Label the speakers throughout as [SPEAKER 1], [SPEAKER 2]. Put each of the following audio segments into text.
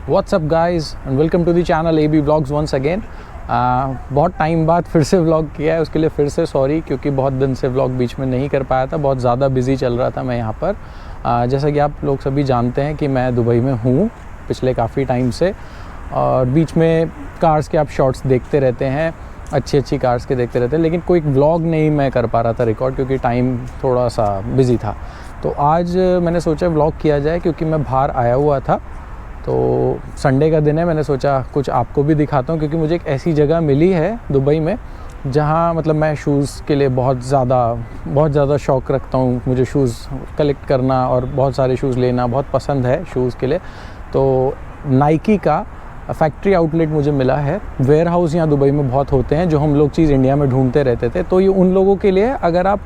[SPEAKER 1] What's up guys and welcome to the channel AB vlogs once again. बहुत time बाद फिर से vlog किया है, उसके लिए फिर से सॉरी, क्योंकि बहुत दिन से व्लॉग बीच में नहीं कर पाया था, बहुत ज़्यादा बिजी चल रहा था मैं यहाँ पर। जैसा कि आप लोग सभी जानते हैं कि मैं दुबई में हूँ पिछले काफ़ी टाइम से, और बीच में कार्स के आप शॉट्स देखते रहते हैं, अच्छी अच्छी कार्स के देखते रहते हैं, लेकिन कोई व्लॉग नहीं मैं कर पा रहा था रिकॉर्ड, क्योंकि टाइम थोड़ा सा बिज़ी था। तो आज मैंने सोचा व्लॉग किया जाए, क्योंकि मैं बाहर आया हुआ था, तो संडे का दिन है, मैंने सोचा कुछ आपको भी दिखाता हूँ, क्योंकि मुझे एक ऐसी जगह मिली है दुबई में जहाँ मतलब मैं शूज़ के लिए बहुत ज़्यादा शौक़ रखता हूँ। मुझे शूज़ कलेक्ट करना और बहुत सारे शूज़ लेना बहुत पसंद है शूज़ के लिए। तो नाइकी का फैक्ट्री आउटलेट मुझे मिला है। वेयर हाउस यहाँ दुबई में बहुत होते हैं, जो हम लोग चीज़ इंडिया में ढूंढते रहते थे। तो ये उन लोगों के लिए, अगर आप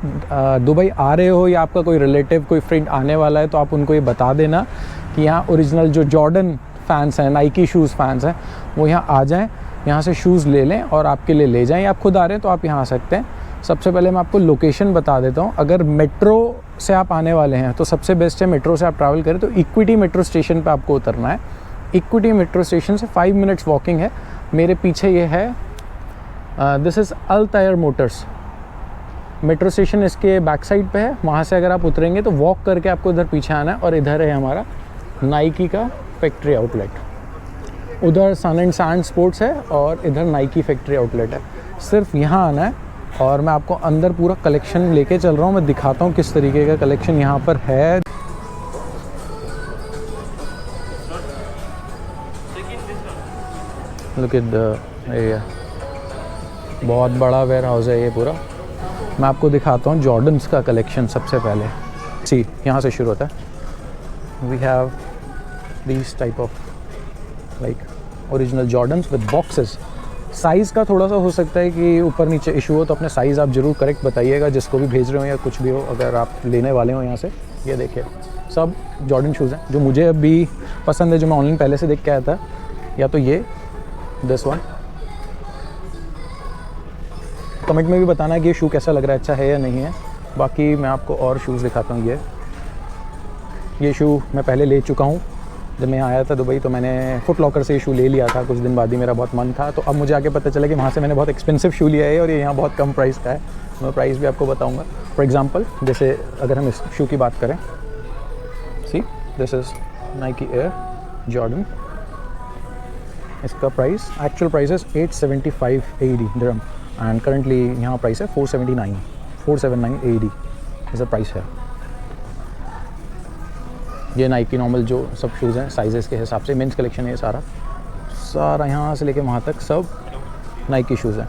[SPEAKER 1] दुबई आ रहे हो या आपका कोई रिलेटिव कोई फ्रेंड आने वाला है, तो आप उनको ये बता देना कि यहाँ ओरिजिनल जो जॉर्डन फ़ैन्स हैं, नाइकी शूज़ फ़ैन्स हैं, वो यहाँ आ जाएँ, यहाँ से शूज़ ले लें और आपके लिए ले जाएँ। या आप खुद आ रहे हैं तो आप यहाँ आ सकते हैं। सबसे पहले मैं आपको लोकेशन बता देता हूँ। अगर मेट्रो से आप आने वाले हैं तो सबसे बेस्ट है मेट्रो से आप ट्रैवल करें तो इक्विटी मेट्रो स्टेशन पर आपको उतरना है। इक्विटी मेट्रो स्टेशन से 5 मिनट्स वॉकिंग है। मेरे पीछे ये है, this is Al Tayer Motors. Metro station इसके बैक साइड पे है। वहाँ से अगर आप उतरेंगे तो वॉक करके आपको इधर पीछे आना है, और इधर है हमारा नाइकी का फैक्ट्री आउटलेट। उधर सन एंड सैंड स्पोर्ट्स है और इधर नाइकी फैक्ट्री आउटलेट है। सिर्फ यहाँ आना है और मैं आपको अंदर पूरा कलेक्शन लेके चल रहा हूँ। मैं दिखाता हूँ किस तरीके का कलेक्शन यहाँ पर है। लुक एट द एरिया, बहुत बड़ा वेयर हाउस है ये पूरा। मैं आपको दिखाता हूँ जॉर्डन्स का कलेक्शन। सबसे पहले सी यहाँ से शुरू होता है। We have these type of like original Jordans with boxes. Size का थोड़ा सा हो सकता है कि ऊपर नीचे इशू हो, तो अपने साइज़ आप ज़रूर करेक्ट बताइएगा, जिसको भी भेज रहे हो या कुछ भी हो, अगर आप लेने वाले हो यहाँ से। ये देखिए सब जॉर्डन शूज़ हैं जो मुझे अभी पसंद है, जो मैं ऑनलाइन पहले से देख के आया था। या तो ये दिस वन, कमेंट में भी बताना है कि ये शू कैसा लग रहा है, अच्छा है या नहीं है। बाकी मैं आपको और शूज़ दिखाता हूँ। ये शू मैं पहले ले चुका हूँ। जब मैं आया था दुबई तो मैंने फुट लॉकर से ये शू ले लिया था, कुछ दिन बाद ही मेरा बहुत मन था। तो अब मुझे आगे पता चला कि वहाँ से मैंने बहुत एक्सपेंसिव शू लिया है और ये यहाँ बहुत कम प्राइस का है। मैं प्राइस भी आपको बताऊँगा। फॉर एग्ज़ाम्पल, जैसे अगर हम इस शू की बात करें, see this is Nike Air Jordan. इसका price, actual price is 875 AED दिरहम, एंड करंटली यहाँ प्राइस है 479 AED ऐसा प्राइस है। ये नाइकी नॉर्मल जो सब शूज़ हैं साइज़ेस के हिसाब से, मेंस कलेक्शन है ये सारा यहाँ से लेके वहाँ तक सब नाइकी शूज़ हैं।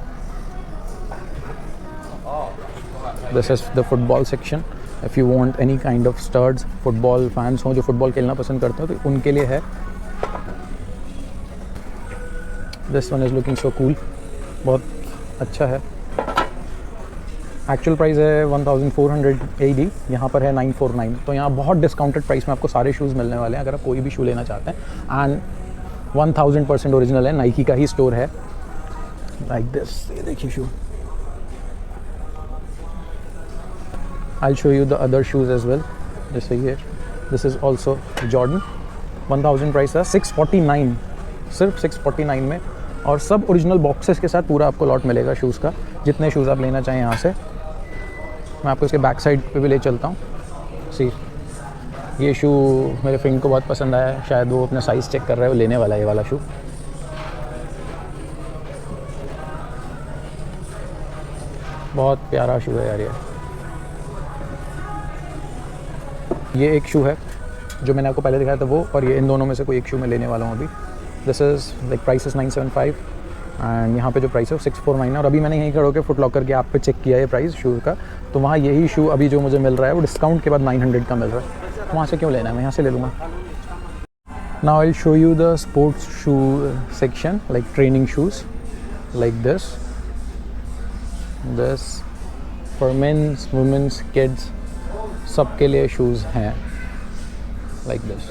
[SPEAKER 1] This is the football section. If you want any kind of studs, football fans हों जो फुटबॉल खेलना पसंद करते हो तो उनके लिए है। This one is looking so cool, बहुत अच्छा है। एक्चुअल प्राइस है 1400 AED, यहाँ पर है 949। तो यहाँ बहुत डिस्काउंटेड प्राइस में आपको सारे शूज़ मिलने वाले हैं अगर आप कोई भी शू लेना चाहते हैं। एंड 1000% ओरिजिनल है, नाइकी का ही स्टोर है। लाइक दिस, ये देखिए shoe. I show you the other shoes as well. जैसे ये, this is also Jordan. 1000 price है, 649, सिर्फ 649 में, और सब ओरिजिनल बॉक्सेस के साथ पूरा आपको लॉट मिलेगा शूज़ का, जितने शूज़ आप लेना चाहें यहाँ से। मैं आपको इसके बैक साइड पे भी ले चलता हूँ। सी, ये शू मेरे फ्रेंड को बहुत पसंद आया है, शायद वो अपना साइज़ चेक कर रहा है, वो लेने वाला है ये वाला शू। बहुत प्यारा शू है यार ये एक शू है जो मैंने आपको पहले दिखाया था वो, और ये इन दोनों में से कोई एक शू मैं लेने वाला हूँ अभी। This is like price is 975 and यहाँ पे जो प्राइस है वो 649 है। और अभी मैंने यहीं खड़े होकर फुट लॉकर के ऐप पे चेक किया है प्राइस शूज़ का, तो वहाँ यही शू अभी जो मुझे मिल रहा है वो डिस्काउंट के बाद 900 का मिल रहा है। वहाँ से क्यों लेना है, मैं यहाँ से ले लूँगा। Now I will show you the sports shoe section, like training shoes like this for men's, women's, kids, सबके लिए शूज़ हैं लाइक दिस।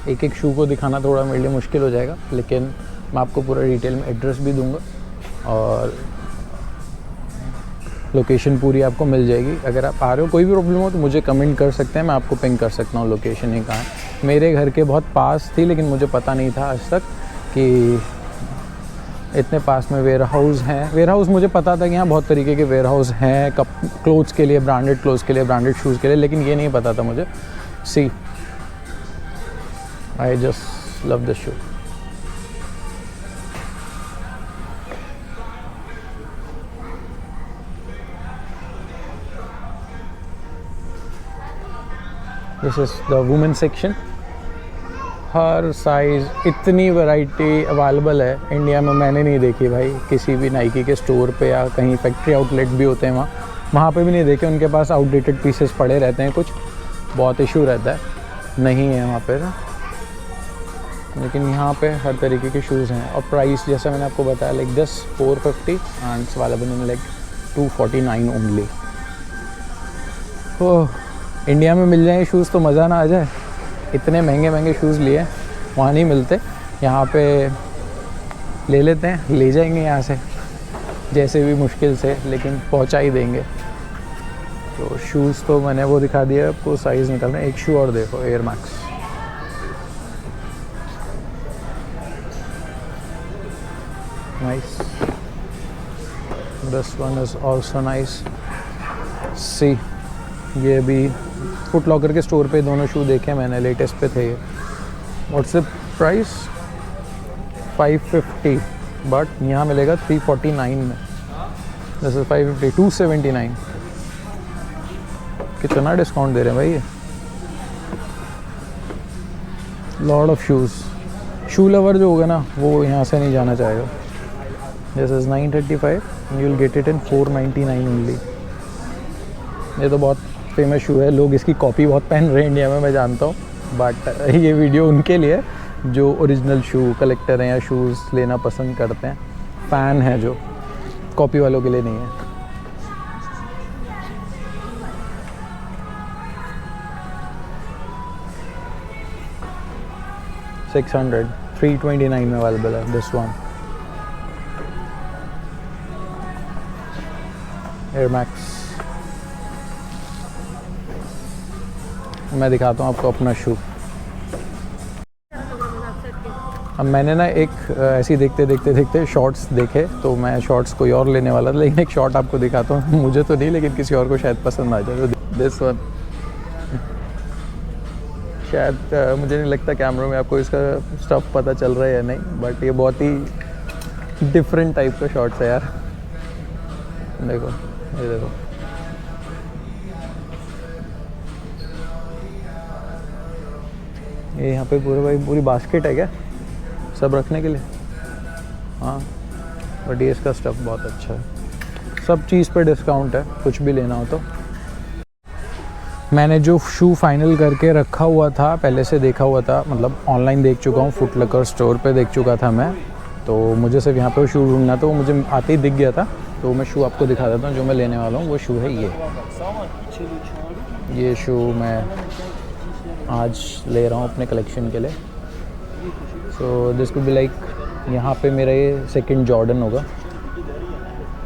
[SPEAKER 1] एक एक शू को दिखाना थोड़ा मेरे लिए मुश्किल हो जाएगा, लेकिन मैं आपको पूरा डिटेल में एड्रेस भी दूंगा और लोकेशन पूरी आपको मिल जाएगी। अगर आप आ रहे हो, कोई भी प्रॉब्लम हो तो मुझे कमेंट कर सकते हैं, मैं आपको पिंग कर सकता हूँ लोकेशन ही कहाँ है। मेरे घर के बहुत पास थी, लेकिन मुझे पता नहीं था आज तक कि इतने पास में वेयर हाउस हैं। वेयर हाउस मुझे पता था कि यहाँ बहुत तरीके के वेयर हाउस हैं, क्लोथ्स के लिए, ब्रांडेड क्लोथ्स के लिए, ब्रांडेड शूज़ के लिए, लेकिन ये नहीं पता था मुझे। See, I just love this shoe. This is the women section. हर साइज़, इतनी वैरायटी अवेलेबल है इंडिया में मैंने नहीं देखी भाई, किसी भी नाइकी के स्टोर पे या कहीं फैक्ट्री आउटलेट भी होते हैं वहाँ पे भी नहीं देखे। उनके पास आउटडेटेड पीसेस पड़े रहते हैं, कुछ बहुत इशू रहता है, नहीं है वहाँ पे ना। लेकिन यहाँ पे हर तरीके के शूज़ हैं और प्राइस जैसे मैंने आपको बताया like this 450 and it's available in like 249 only. Oh, India में मिल जाए शूज़ तो मज़ा ना आ जाए। इतने महंगे महंगे शूज़ लिए वहाँ नहीं मिलते, यहाँ पे ले लेते हैं, ले जाएंगे यहाँ से जैसे भी मुश्किल से, लेकिन पहुँचा ही देंगे। तो शूज़ तो मैंने वो दिखा दिया आपको, साइज़ निकालना है। एक शू और देखो, Air Max, nice, this one is also nice. See, ये भी फुट लॉकर के स्टोर पे दोनों शू देखे मैंने, लेटेस्ट पे थे ये। What's the price? 550, बट यहाँ मिलेगा 349 में। This is 550, 279। कितना डिस्काउंट दे रहे हैं भाई ये। Lot of shoes. Shoe lover जो होगा ना वो यहाँ से नहीं जाना चाहेगा। This is 935, you will get it in 499 only. ये तो बहुत फेमस शू है, लोग इसकी कॉपी बहुत पहन रहे हैं इंडिया में, मैं जानता हूँ, बट ये वीडियो उनके लिए जो ओरिजिनल शू कलेक्टर हैं या शूज़ लेना पसंद करते हैं, फ़ैन है, जो कॉपी वालों के लिए नहीं है। $600, 329 में अवेलेबल है दिस वन, एयर मैक्स। मैं दिखाता हूँ आपको अपना शू। अब मैंने ना एक ऐसे ही देखते शॉर्ट्स देखे, तो मैं शॉर्ट्स कोई और लेने वाला था, लेकिन एक शॉर्ट आपको दिखाता हूँ, मुझे तो नहीं लेकिन किसी और को शायद पसंद आ जाए। तो दिस वन, शायद मुझे नहीं लगता कैमरों में आपको इसका स्टफ पता चल रहा है या नहीं, बट ये बहुत ही डिफरेंट टाइप का शॉर्ट्स है यार। देखो, ये देखो, ये यहाँ पे पूरे भाई पूरी बास्केट है क्या सब रखने के लिए। हाँ, बट ये इसका स्टफ बहुत अच्छा है। सब चीज़ पे डिस्काउंट है, कुछ भी लेना हो तो। मैंने जो शू फाइनल करके रखा हुआ था, पहले से देखा हुआ था, मतलब ऑनलाइन देख चुका हूँ, फुट लॉकर स्टोर पे देख चुका था मैं, तो मुझे सिर्फ यहाँ पे शू ढूंढना था, वो मुझे आते ही दिख गया था। तो मैं शू आपको दिखा देता हूँ, जो मैं लेने वाला हूँ वो शू है ये शू मैं आज ले रहा हूँ अपने कलेक्शन के लिए। So this will be like, यहाँ पे मेरा ये सेकंड जॉर्डन होगा,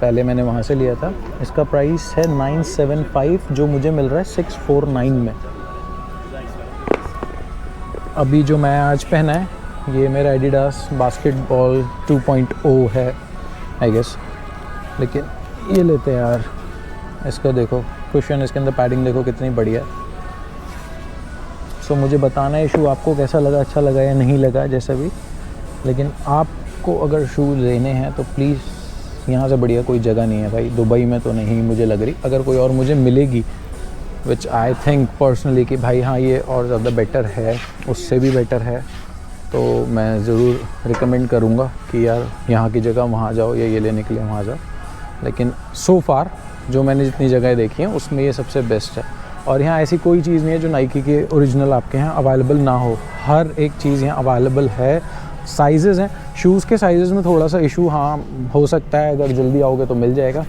[SPEAKER 1] पहले मैंने वहाँ से लिया था। इसका प्राइस है 975, जो मुझे मिल रहा है 649 में। अभी जो मैं आज पहना है ये मेरा एडिडास बास्केटबॉल 2.0 है आई गेस, लेकिन ये लेते हैं यार। इसका देखो कुशन, इसके अंदर पैडिंग देखो कितनी बढ़िया है। सो मुझे बताना है शू आपको कैसा लगा, अच्छा लगा या नहीं लगा, जैसा भी। लेकिन आपको अगर शू लेने हैं तो प्लीज़ यहाँ से बढ़िया कोई जगह नहीं है भाई, दुबई में तो नहीं मुझे लग रही। अगर कोई और मुझे मिलेगी विच आई थिंक पर्सनली कि भाई हाँ ये और ज़्यादा बेटर है, उससे भी बेटर है, तो मैं ज़रूर रिकमेंड करूँगा कि यार यहाँ की जगह वहाँ जाओ या ये लेने के लिए वहाँ जाओ। लेकिन सो फार जो मैंने जितनी जगह देखी हैं उसमें ये सबसे बेस्ट है। और यहाँ ऐसी कोई चीज़ नहीं है जो नाइकी के ओरिजिनल आपके यहाँ अवेलेबल ना हो, हर एक चीज़ यहाँ अवेलेबल है। साइज़ेज़ हैं, शूज़ के साइज़ेज़ में थोड़ा सा इशू हाँ हो सकता है, अगर जल्दी आओगे तो मिल जाएगा,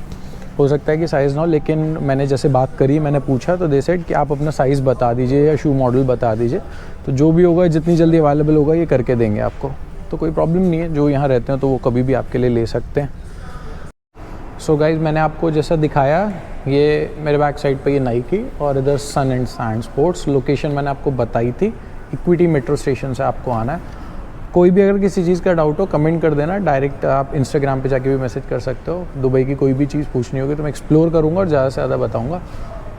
[SPEAKER 1] हो सकता है कि साइज़ ना हो। लेकिन मैंने जैसे बात करी, मैंने पूछा तो दे सेड कि आप अपना साइज़ बता दीजिए या शू मॉडल बता दीजिए, तो जो भी होगा जितनी जल्दी अवेलेबल होगा ये करके देंगे आपको, तो कोई प्रॉब्लम नहीं है। जो यहाँ रहते हैं तो वो कभी भी आपके लिए ले सकते हैं। सो गाइज़, मैंने आपको जैसा दिखाया, ये मेरे बैक साइड पे ये नाइकी और इधर सन एंड सैंड स्पोर्ट्स। लोकेशन मैंने आपको बताई थी, इक्विटी मेट्रो स्टेशन से आपको आना है। कोई भी अगर किसी चीज़ का डाउट हो कमेंट कर देना, डायरेक्ट आप इंस्टाग्राम पे जाके भी मैसेज कर सकते हो। दुबई की कोई भी चीज़ पूछनी होगी तो मैं एक्सप्लोर करूँगा और ज़्यादा से ज़्यादा बताऊँगा।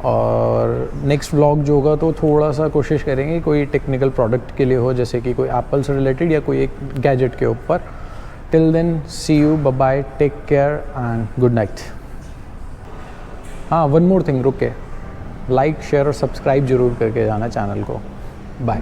[SPEAKER 1] और नेक्स्ट व्लॉग जो होगा तो थोड़ा सा कोशिश करेंगे कोई टेक्निकल प्रोडक्ट के लिए हो, जैसे कि कोई एप्पल से रिलेटेड या कोई एक गैजेट के ऊपर। Till then see you, bye bye, take care and good night. हाँ, वन मोर थिंग, रुक के लाइक शेयर और सब्सक्राइब जरूर करके जाना चैनल को। बाय।